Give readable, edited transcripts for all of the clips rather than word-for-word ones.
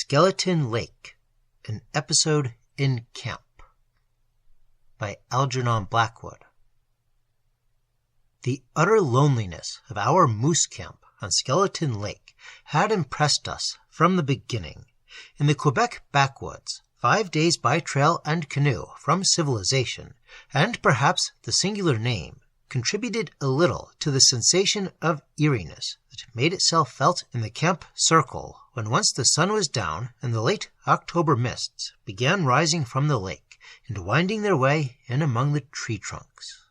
Skeleton Lake, an episode in camp by Algernon Blackwood. The utter loneliness of our moose camp on Skeleton Lake had impressed us from the beginning. In the Quebec backwoods, 5 days by trail and canoe from civilization, and perhaps the singular name, contributed a little to the sensation of eeriness that made itself felt in the camp circle when once the sun was down and the late October mists began rising from the lake and winding their way in among the tree trunks.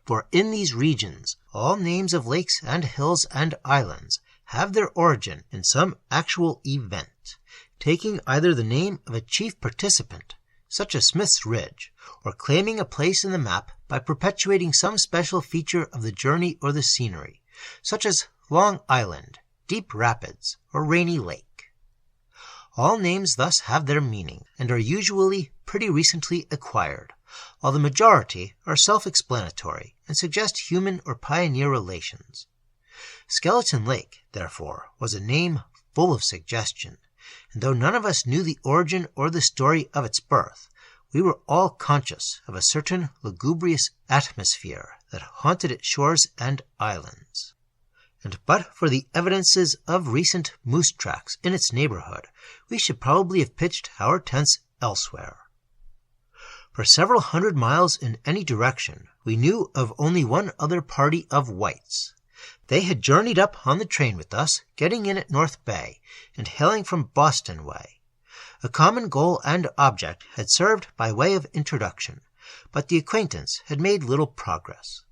For in these regions all names of lakes and hills and islands have their origin in some actual event, taking either the name of a chief participant, such as Smith's Ridge, or claiming a place in the map by perpetuating some special feature of the journey or the scenery, such as Long Island, Deep Rapids, or Rainy Lake. All names thus have their meaning, and are usually pretty recently acquired, while the majority are self-explanatory and suggest human or pioneer relations. Skeleton Lake, therefore, was a name full of suggestion, and though none of us knew the origin or the story of its birth, we were all conscious of a certain lugubrious atmosphere that haunted its shores and islands. And but for the evidences of recent moose tracks in its neighborhood, we should probably have pitched our tents elsewhere. For several hundred miles in any direction, we knew of only one other party of whites. They had journeyed up on the train with us, getting in at North Bay, and hailing from Boston way. A common goal and object had served by way of introduction, but the acquaintance had made little progress.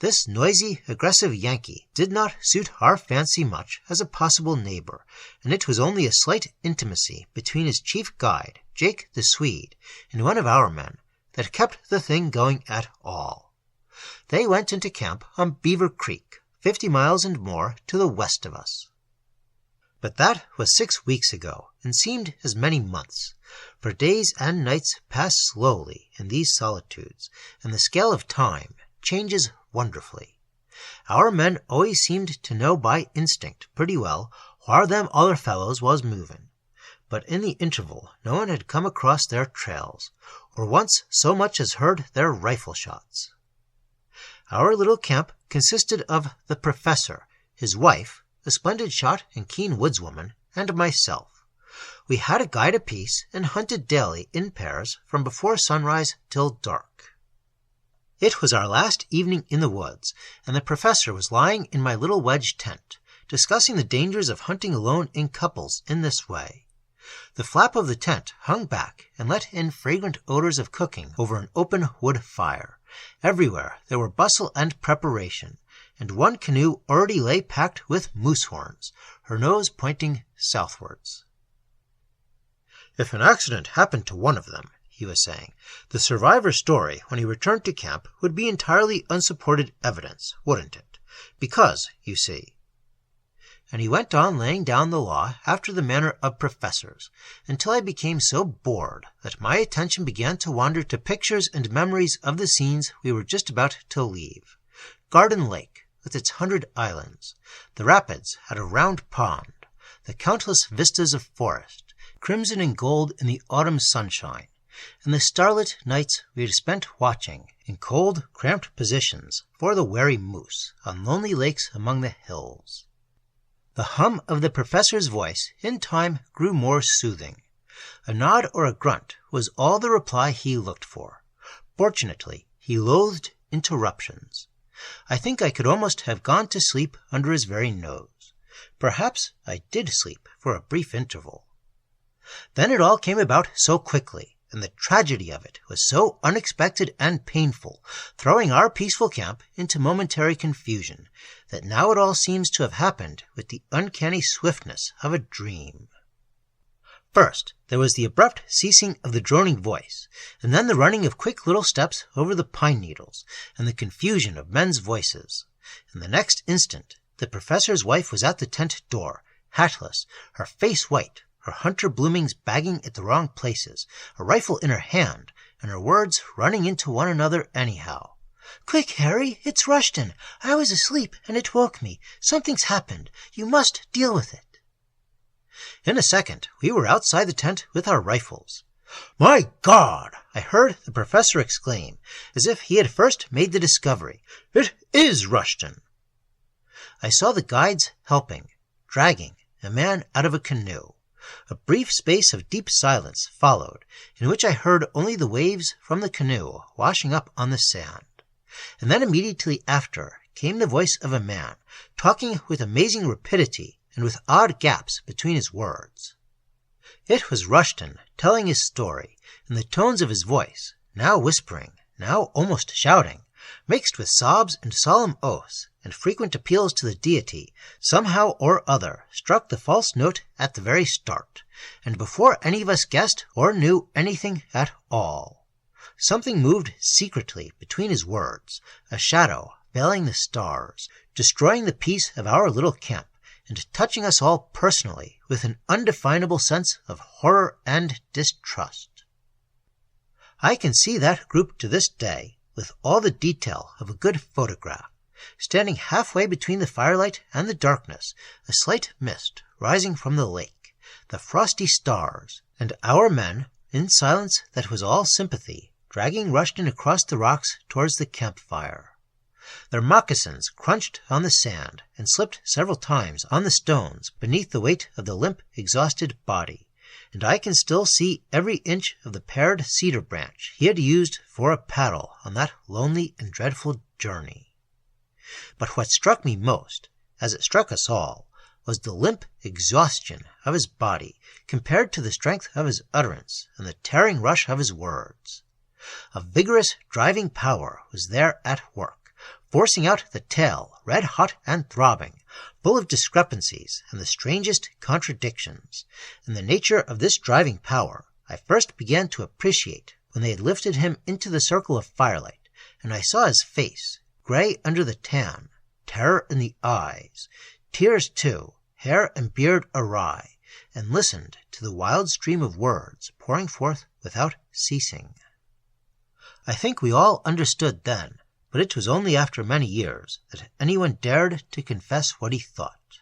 This noisy, aggressive Yankee did not suit our fancy much as a possible neighbor, and it was only a slight intimacy between his chief guide, Jake the Swede, and one of our men that kept the thing going at all. They went into camp on Beaver Creek, 50 miles and more to the west of us. But that was 6 weeks ago, and seemed as many months, for days and nights pass slowly in these solitudes, and the scale of time changes wonderfully. Our men always seemed to know by instinct pretty well where them other fellows was moving, but in the interval no one had come across their trails, or once so much as heard their rifle shots. Our little camp consisted of the professor, his wife, a splendid shot and keen woodswoman, and myself. We had a guide apiece and hunted daily in pairs from before sunrise till dark. It was our last evening in the woods, and the professor was lying in my little wedge tent, discussing the dangers of hunting alone in couples in this way. The flap of the tent hung back and let in fragrant odors of cooking over an open wood fire. Everywhere there were bustle and preparation, and one canoe already lay packed with moose horns, her nose pointing southwards. "If an accident happened to one of them," he was saying, "the survivor's story when he returned to camp would be entirely unsupported evidence, wouldn't it? Because, you see—" And he went on laying down the law after the manner of professors, until I became so bored that my attention began to wander to pictures and memories of the scenes we were just about to leave. Garden Lake, with its 100 islands, the rapids had a round pond, the countless vistas of forest, crimson and gold in the autumn sunshine, and the starlit nights we had spent watching, in cold, cramped positions, for the wary moose on lonely lakes among the hills. The hum of the professor's voice in time grew more soothing. A nod or a grunt was all the reply he looked for. Fortunately, he loathed interruptions. I think I could almost have gone to sleep under his very nose. Perhaps I did sleep for a brief interval. Then it all came about so quickly, and the tragedy of it was so unexpected and painful, throwing our peaceful camp into momentary confusion, that now it all seems to have happened with the uncanny swiftness of a dream. First, there was the abrupt ceasing of the droning voice, and then the running of quick little steps over the pine needles, and the confusion of men's voices. In the next instant, the professor's wife was at the tent door, hatless, her face white, her hunter bloomings bagging at the wrong places, a rifle in her hand, and her words running into one another anyhow. "Quick, Harry, it's Rushton. I was asleep, and it woke me. Something's happened. You must deal with it." In a second, we were outside the tent with our rifles. "My God!" I heard the professor exclaim, as if he had first made the discovery. "It is Rushton!" I saw the guides helping, dragging a man out of a canoe. A brief space of deep silence followed, in which I heard only the waves from the canoe washing up on the sand. And then immediately after came the voice of a man, talking with amazing rapidity and with odd gaps between his words. It was Rushton telling his story, and the tones of his voice, now whispering, now almost shouting, mixed with sobs and solemn oaths and frequent appeals to the deity, somehow or other struck the false note at the very start, and before any of us guessed or knew anything at all. Something moved secretly between his words, a shadow veiling the stars, destroying the peace of our little camp, and touching us all personally with an undefinable sense of horror and distrust. I can see that group to this day, with all the detail of a good photograph, standing halfway between the firelight and the darkness, a slight mist rising from the lake, the frosty stars, and our men, in silence that was all sympathy, dragging Rushton across the rocks towards the campfire. Their moccasins crunched on the sand and slipped several times on the stones beneath the weight of the limp, exhausted body, and I can still see every inch of the pared cedar branch he had used for a paddle on that lonely and dreadful journey. But what struck me most, as it struck us all, was the limp exhaustion of his body compared to the strength of his utterance and the tearing rush of his words. A vigorous driving power was there at work, forcing out the tale, red-hot and throbbing, full of discrepancies and the strangest contradictions. And the nature of this driving power I first began to appreciate when they had lifted him into the circle of firelight, and I saw his face, gray under the tan, terror in the eyes, tears too, hair and beard awry, and listened to the wild stream of words pouring forth without ceasing. I think we all understood then, but it was only after many years that anyone dared to confess what he thought.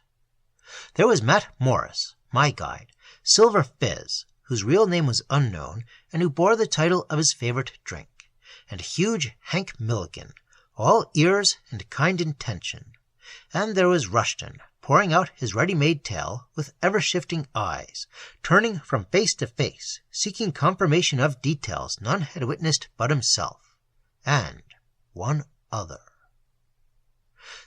There was Matt Morris, my guide, Silver Fizz, whose real name was unknown and who bore the title of his favorite drink, and huge Hank Milligan, all ears and kind intention. And there was Rushton, pouring out his ready-made tale with ever-shifting eyes, turning from face to face, seeking confirmation of details none had witnessed but himself, and one other.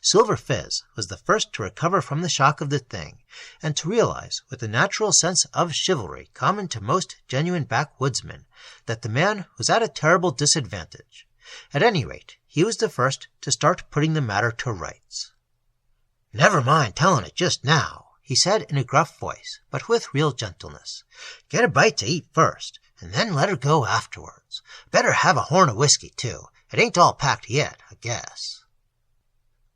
Silver Fizz was the first to recover from the shock of the thing, and to realize with the natural sense of chivalry common to most genuine backwoodsmen that the man was at a terrible disadvantage. At any rate, he was the first to start putting the matter to rights. "Never mind telling it just now," he said in a gruff voice, but with real gentleness. "Get a bite to eat first, and then let her go afterwards. Better have a horn of whiskey, too. It ain't all packed yet, I guess."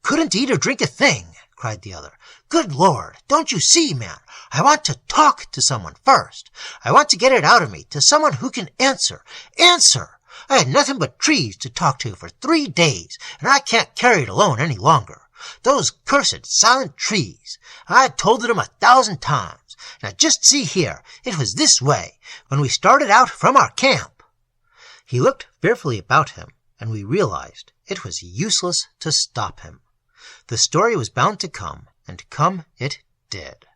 "Couldn't eat or drink a thing," cried the other. "Good Lord, don't you see, man? I want to talk to someone first. I want to get it out of me, to someone who can answer. Answer! I had nothing but trees to talk to for 3 days, and I can't carry it alone any longer. Those cursed silent trees. I told it 'em 1,000 times. Now just see here, it was this way, when we started out from our camp." He looked fearfully about him, and we realized it was useless to stop him. The story was bound to come, and come it did.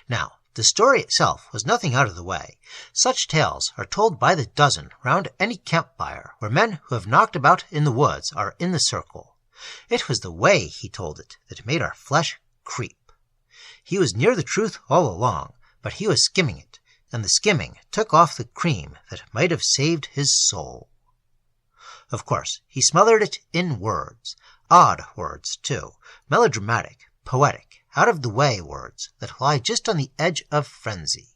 Now, the story itself was nothing out of the way. Such tales are told by the dozen round any campfire where men who have knocked about in the woods are in the circle. It was the way he told it that made our flesh creep. He was near the truth all along, but he was skimming it, and the skimming took off the cream that might have saved his soul. Of course, he smothered it in words, odd words, too, melodramatic, poetic, out-of-the-way words that lie just on the edge of frenzy.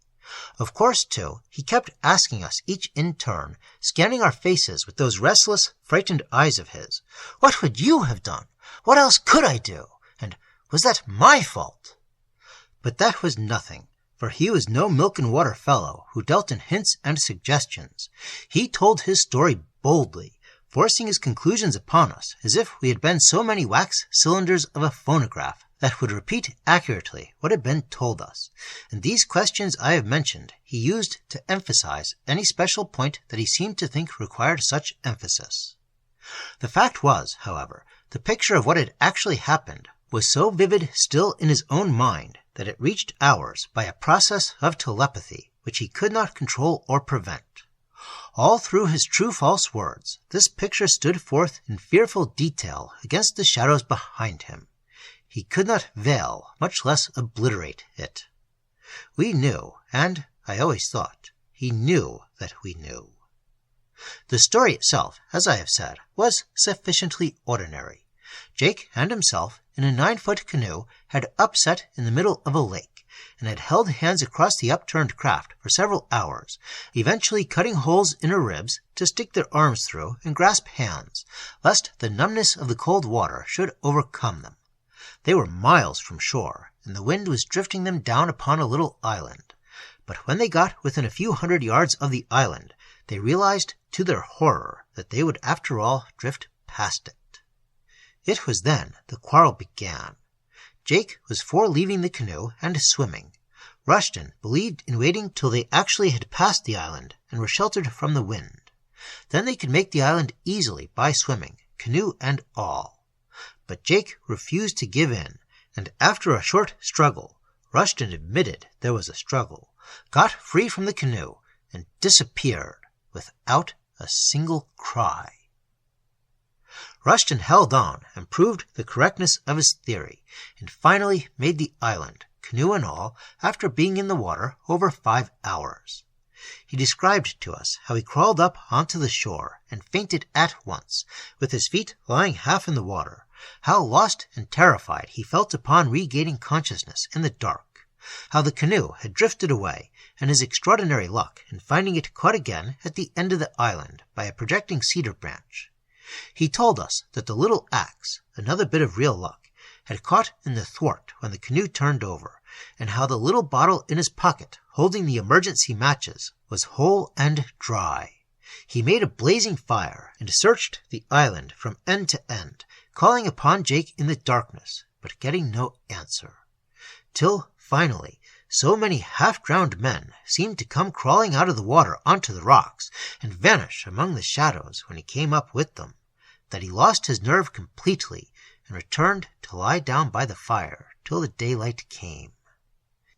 Of course, too, he kept asking us each in turn, scanning our faces with those restless, frightened eyes of his, "What would you have done? What else could I do? And was that my fault?" But that was nothing, for he was no milk-and-water fellow who dealt in hints and suggestions. He told his story boldly, forcing his conclusions upon us as if we had been so many wax cylinders of a phonograph that would repeat accurately what had been told us, and these questions I have mentioned he used to emphasize any special point that he seemed to think required such emphasis. The fact was, however, the picture of what had actually happened was so vivid still in his own mind that it reached ours by a process of telepathy which he could not control or prevent. All through his true-false words, this picture stood forth in fearful detail against the shadows behind him. He could not veil, much less obliterate it. We knew, and I always thought, he knew that we knew. The story itself, as I have said, was sufficiently ordinary. Jake and himself, in a 9-foot canoe, had upset in the middle of a lake, and had held hands across the upturned craft for several hours, eventually cutting holes in her ribs to stick their arms through and grasp hands, lest the numbness of the cold water should overcome them. They were miles from shore, and the wind was drifting them down upon a little island. But when they got within a few hundred yards of the island, they realized to their horror that they would after all drift past it. It was then the quarrel began. Jake was for leaving the canoe and swimming. Rushton believed in waiting till they actually had passed the island and were sheltered from the wind. Then they could make the island easily by swimming, canoe and all. But Jake refused to give in, and after a short struggle, Rushton admitted there was a struggle, got free from the canoe, and disappeared without a single cry. Rushton held on and proved the correctness of his theory, and finally made the island, canoe and all, after being in the water over 5 hours. He described to us how he crawled up onto the shore and fainted at once, with his feet lying half in the water, how lost and terrified he felt upon regaining consciousness in the dark, how the canoe had drifted away, and his extraordinary luck in finding it caught again at the end of the island by a projecting cedar branch. He told us that the little axe, another bit of real luck, had caught in the thwart when the canoe turned over, and how the little bottle in his pocket holding the emergency matches was whole and dry. He made a blazing fire and searched the island from end to end, calling upon Jake in the darkness, but getting no answer. Till, finally, so many half-drowned men seemed to come crawling out of the water onto the rocks and vanish among the shadows when he came up with them, that he lost his nerve completely and returned to lie down by the fire till the daylight came.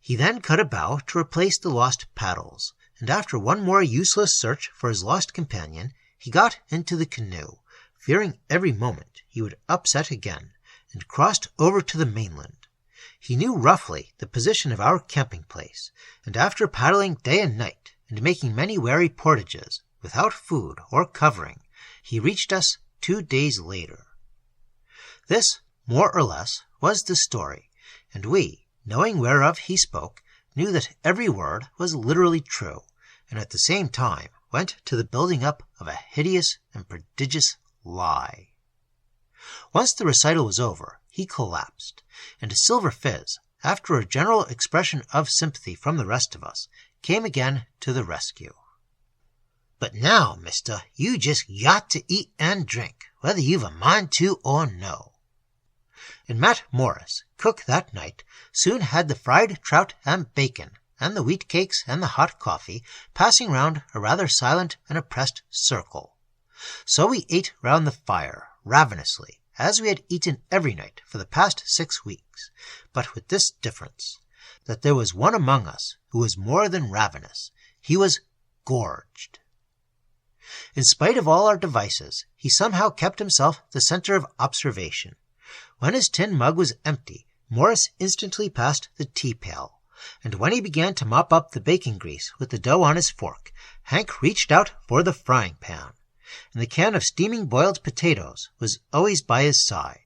He then cut a bough to replace the lost paddles, and after one more useless search for his lost companion, he got into the canoe, fearing every moment he would upset again, and crossed over to the mainland. He knew roughly the position of our camping place, and after paddling day and night and making many wary portages, without food or covering, he reached us 2 days later. This, more or less, was the story, and we, knowing whereof he spoke, knew that every word was literally true, and at the same time went to the building up of a hideous and prodigious lie. Once the recital was over, he collapsed, and Silver Fizz, after a general expression of sympathy from the rest of us, came again to the rescue. "But now, mister, you just got to eat and drink, whether you've a mind to or no." And Matt Morris, cook that night, soon had the fried trout and bacon, and the wheat cakes and the hot coffee, passing round a rather silent and oppressed circle. So we ate round the fire, ravenously, as we had eaten every night for the past 6 weeks, but with this difference, that there was one among us who was more than ravenous. He was gorged. In spite of all our devices, he somehow kept himself the center of observation. When his tin mug was empty, Morris instantly passed the tea-pail, and when he began to mop up the bacon grease with the dough on his fork, Hank reached out for the frying-pan, and the can of steaming boiled potatoes was always by his side.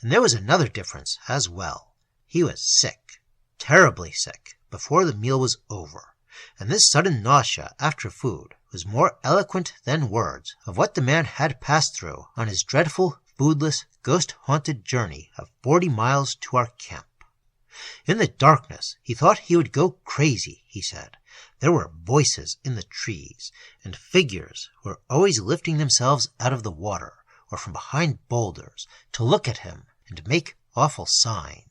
And there was another difference as well. He was sick, terribly sick, before the meal was over, and this sudden nausea after food was more eloquent than words of what the man had passed through on his dreadful, foodless, ghost-haunted journey of 40 miles to our camp. In the darkness, he thought he would go crazy, he said. There were voices in the trees, and figures were always lifting themselves out of the water or from behind boulders to look at him and make awful signs.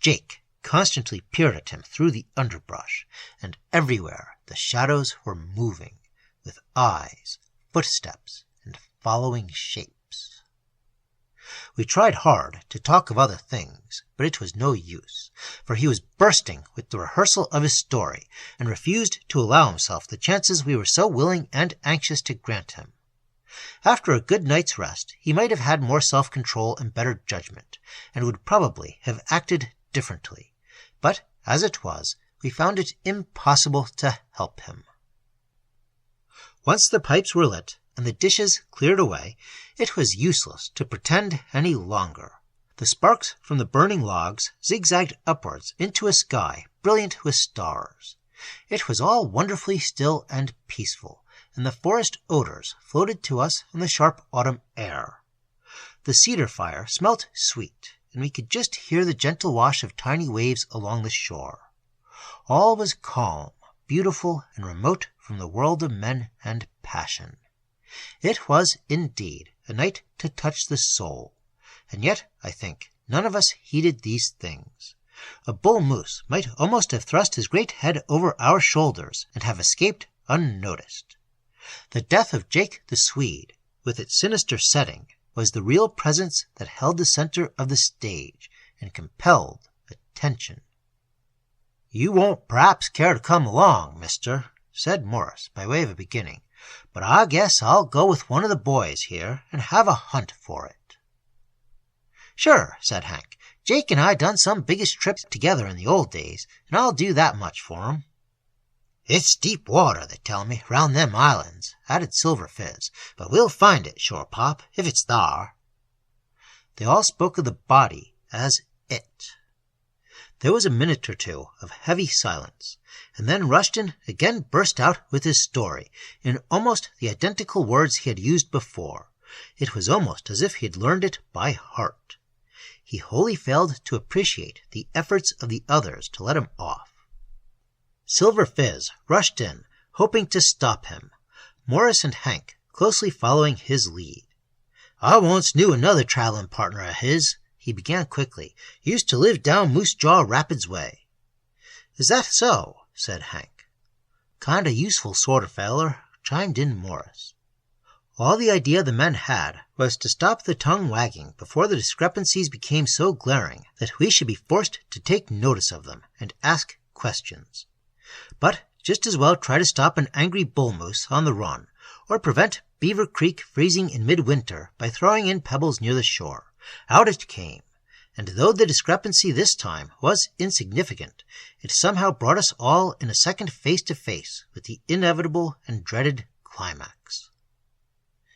Jake constantly peered at him through the underbrush, and everywhere the shadows were moving, with eyes, footsteps, and following shapes. We tried hard to talk of other things, but it was no use, for he was bursting with the rehearsal of his story, and refused to allow himself the chances we were so willing and anxious to grant him. After a good night's rest, he might have had more self-control and better judgment, and would probably have acted differently. But, as it was, we found it impossible to help him. Once the pipes were lit and the dishes cleared away, it was useless to pretend any longer. The sparks from the burning logs zigzagged upwards into a sky brilliant with stars. It was all wonderfully still and peaceful, and the forest odors floated to us in the sharp autumn air. The cedar fire smelt sweet, and we could just hear the gentle wash of tiny waves along the shore. All was calm, beautiful, and remote from the world of men and passion. It was, indeed, a night to touch the soul, and yet, I think, none of us heeded these things. A bull moose might almost have thrust his great head over our shoulders and have escaped unnoticed. The death of Jake the Swede, with its sinister setting, was the real presence that held the center of the stage and compelled attention. "You won't perhaps care to come along, mister," said Morris, by way of a beginning, "but I guess I'll go with one of the boys here and have a hunt for it." "Sure," said Hank. "Jake and I done some biggish trips together in the old days, and I'll do that much for 'em." "It's deep water, they tell me, round them islands," added Silver Fizz, "but we'll find it, sure pop, if it's thar." They all spoke of the body as it. There was a minute or two of heavy silence, and then Rushton again burst out with his story, in almost the identical words he had used before. It was almost as if he had learned it by heart. He wholly failed to appreciate the efforts of the others to let him off. Silver Fizz rushed in, hoping to stop him, Morris and Hank closely following his lead. "I once knew another traveling partner of his," he began quickly. "Used to live down Moose Jaw Rapids way." "Is that so?" said Hank. "Kind of useful sort of feller," chimed in Morris. All the idea the men had was to stop the tongue wagging before the discrepancies became so glaring that we should be forced to take notice of them and ask questions. But just as well try to stop an angry bull moose on the run, or prevent Beaver Creek freezing in midwinter by throwing in pebbles near the shore. Out it came, and though the discrepancy this time was insignificant, it somehow brought us all in a second face to face with the inevitable and dreaded climax.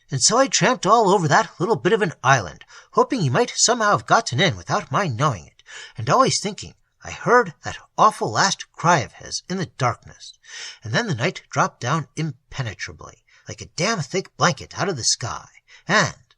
"And so I tramped all over that little bit of an island, hoping he might somehow have gotten in without my knowing it, and always thinking I heard that awful last cry of his in the darkness, and then the night dropped down impenetrably, like a damn thick blanket out of the sky, and—"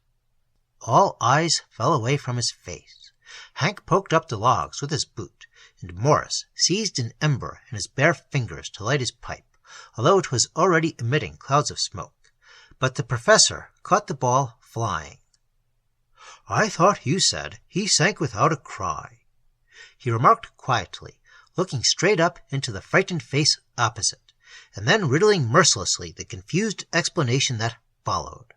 All eyes fell away from his face. Hank poked up the logs with his boot, and Morris seized an ember in his bare fingers to light his pipe, although it was already emitting clouds of smoke. But the professor caught the ball flying. "I thought you said he sank without a cry," he remarked quietly, looking straight up into the frightened face opposite, and then riddling mercilessly the confused explanation that followed.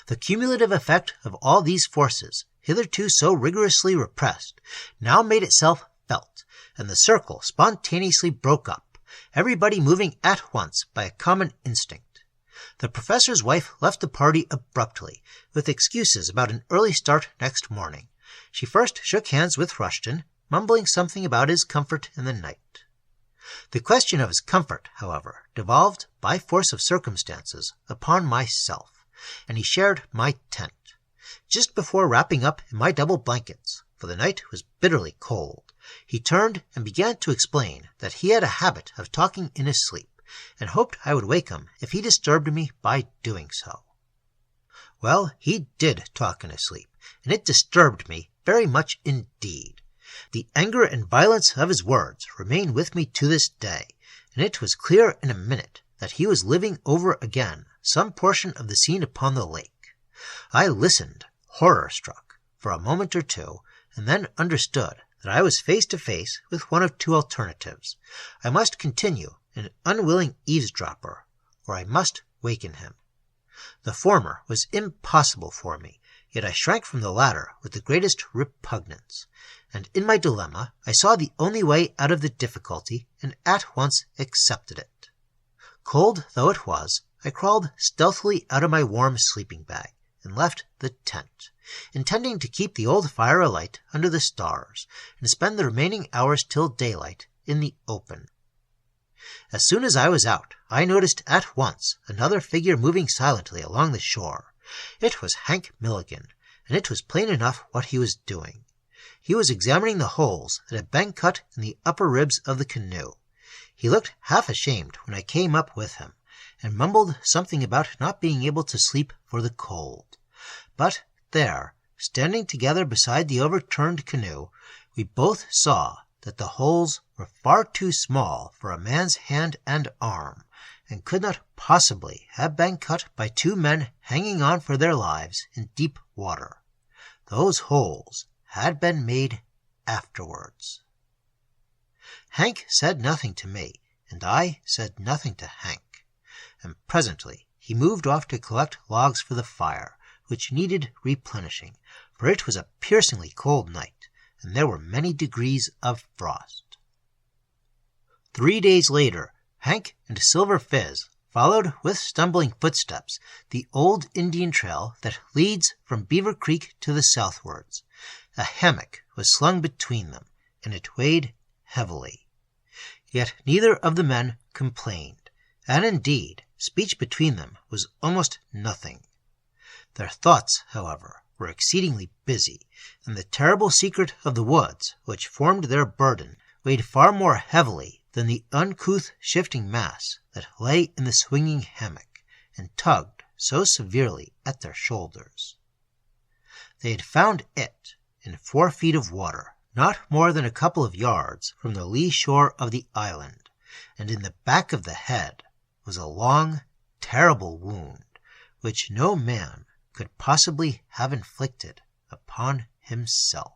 The cumulative effect of all these forces, hitherto so rigorously repressed, now made itself felt, and the circle spontaneously broke up, everybody moving at once by a common instinct. The professor's wife left the party abruptly, with excuses about an early start next morning. She first shook hands with Rushton, mumbling something about his comfort in the night. The question of his comfort, however, devolved, by force of circumstances, upon myself, and he shared my tent. Just before wrapping up in my double blankets, for the night was bitterly cold, he turned and began to explain that he had a habit of talking in his sleep, and hoped I would wake him if he disturbed me by doing so. Well, he did talk in his sleep, and it disturbed me very much indeed. The anger and violence of his words remain with me to this day, and it was clear in a minute that he was living over again some portion of the scene upon the lake. I listened, horror-struck, for a moment or two, and then understood that I was face to face with one of two alternatives. I must continue an unwilling eavesdropper, or I must waken him. The former was impossible for me, yet I shrank from the latter with the greatest repugnance, and in my dilemma I saw the only way out of the difficulty, and at once accepted it. Cold though it was, I crawled stealthily out of my warm sleeping bag and left the tent, intending to keep the old fire alight under the stars, and spend the remaining hours till daylight in the open. As soon as I was out, I noticed at once another figure moving silently along the shore. It was Hank Milligan, and it was plain enough what he was doing. He was examining the holes that had been cut in the upper ribs of the canoe. He looked half ashamed when I came up with him, and mumbled something about not being able to sleep for the cold. But there, standing together beside the overturned canoe, we both saw that the holes were far too small for a man's hand and arm, and could not possibly have been cut by two men hanging on for their lives in deep water. Those holes had been made afterwards. Hank said nothing to me, and I said nothing to Hank, and presently he moved off to collect logs for the fire, which needed replenishing, for it was a piercingly cold night, and there were many degrees of frost. 3 days later, Hank and Silver Fizz followed with stumbling footsteps the old Indian trail that leads from Beaver Creek to the southwards. A hammock was slung between them, and it weighed heavily. Yet neither of the men complained, and indeed speech between them was almost nothing. Their thoughts, however, were exceedingly busy, and the terrible secret of the woods, which formed their burden, weighed far more heavily than the uncouth shifting mass that lay in the swinging hammock, and tugged so severely at their shoulders. They had found it in 4 feet of water, not more than a couple of yards from the lee shore of the island, and in the back of the head was a long, terrible wound, which no man could possibly have inflicted upon himself.